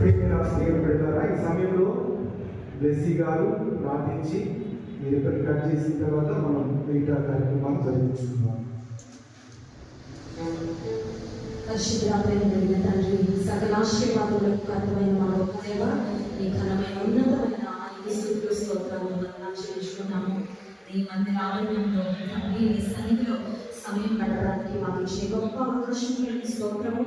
పెడతారా? ఈ సమయంలో బ్లెస్సీ గారు ప్రార్థించి మీరు ఇక్కడ కట్ చేసిన తర్వాత మనం మిగతా కార్యక్రమాలు జరిపించుకుందాం. పరిశుద్ధమైన తండ్రి, సకల ఆశీర్వాదాలకు అర్థమైన మా దేవ, నీ ఘనమైన ఉన్నతమైన స్తోత్రాలు చెల్లించుకున్నాము. నీ మందిర ఆలయంలో తండ్రి, నీ సన్నిధిలో సమయం గడపడానికి మాకు ఇచ్చే గొప్ప అవకాశం స్తోత్రము.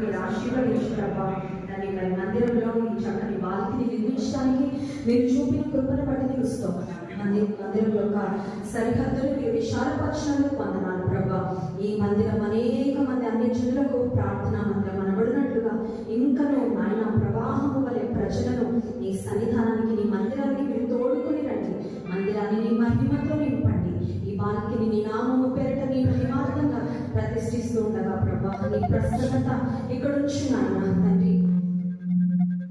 మీరు ఆశీర్వదించుకున్నప్పా దాన్ని మరి మందిరంలో ఈ చక్కని బాల్కిని నిర్మించడానికి మీరు చూపిన కృపను బట్టి నీకు స్తోత్రం. మందిరం యొక్క సరిహద్దులు మీరు విశాలపరచినందుకు వందనాలు ప్రభా. ఈ మందిరం అనేక మంది అన్ని జనులకు ప్రార్థన మందిరం అనబడినట్లుగా ఇంకనూ ఆయన ప్రవాహము వలె ప్రజలను నీ సన్నిధానానికి, నీ మందిరానికి మీరు తోడుకొని రండి. మందిరాన్ని నీ మహిమతో నింపండి. ఈ బాల్కిని నీ నామము పేరిట నీ మహిమార్థంగా ప్రతిష్ఠిస్తూ ఉండగా ప్రభా, నీ ప్రసన్నత ఇక్కడ నుంచి నాయన తండ్రి,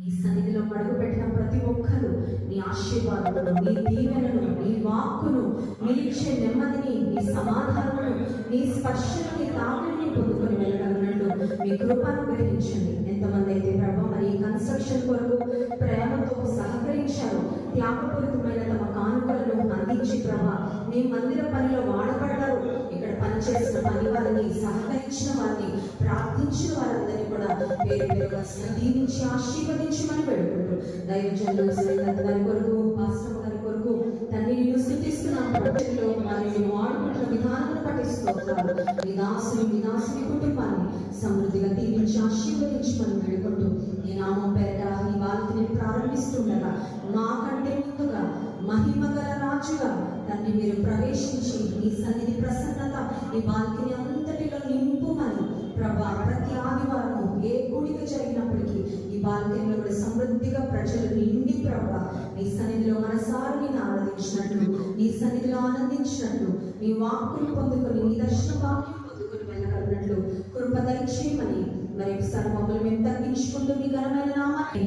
ఈ సన్నిధిలో అడుగు పెట్టిన ప్రతి ఒక్కరూ నీ ఆశీర్వాదాలను, నీ దీవెనను, నీ వాక్కును, నిలిచే నెమ్మదిని, నీ సమాధానమును, నీ స్పర్శను, నీ తాకిడిని పొందుకొని వెళ్ళగలిగినట్లు మీ కృపను గ్రహించండి. ఎంతమంది అయితే ప్రభా మరి కన్స్ట్రక్షన్ కొరకు ప్రేమతో సహకరించారు, త్యాగపూరితమైన తమ కానుకలను అందించి ప్రభా నీ మందిర పనిలో వాడబడ్డారు. ఇక్కడ పనిచేసిన పని వారిని, సహకరించిన వారిని, ప్రార్థించిన వారందరినీ కూడా పేరు పేరుగా దీవించి ఆశీర్వదించమని పెడుకుంటూ దైవజనులు శ్రీకాంత్ గారి కొరకు, పాస్టర్ గారి కొరకు తండ్రి నిన్ను స్తుతిస్తున్నాం. ప్రజల్లో వారిని వాడుకుంటున్న విధానాలను పట్టిస్తున్నారు. విదాసుని కుటుంబాన్ని సమృద్ధిగా దీవించి ఆశీర్వదించమని పెడుకుంటూ నీ నామం పేరిట ఈ బాల్కిని ప్రారంభిస్తుండగా మాకంటే ముందుగా మహిమగల రాజుగా తండ్రి మీరు ప్రవేశించి ఈ సన్నిధి ప్రసన్నత ఈ బాల్కిని అంతటిలో నింపుమని ప్రభా, ప్రతి ఆదివారం ఏ కూడిక జరిగినప్పటికీ ఈ బాల్కనీలో కూడా సమృద్ధిగా ప్రజలు నిండి ప్రభా నీ సన్నిధిలో మనసారి నేను ఆరాధించినట్లు, నీ సన్నిధిలో ఆనందించినట్లు, నీ వాక్కును పొందుకొని, నీ దర్శన వాక్యం పొందుకొని వెళ్ళగలిగినట్లు కృప దయచేయమని మరి ఒకసారి మమ్మల్ని మేము తగ్గించుకుంటూ నీ ఘనమైన నామాన్ని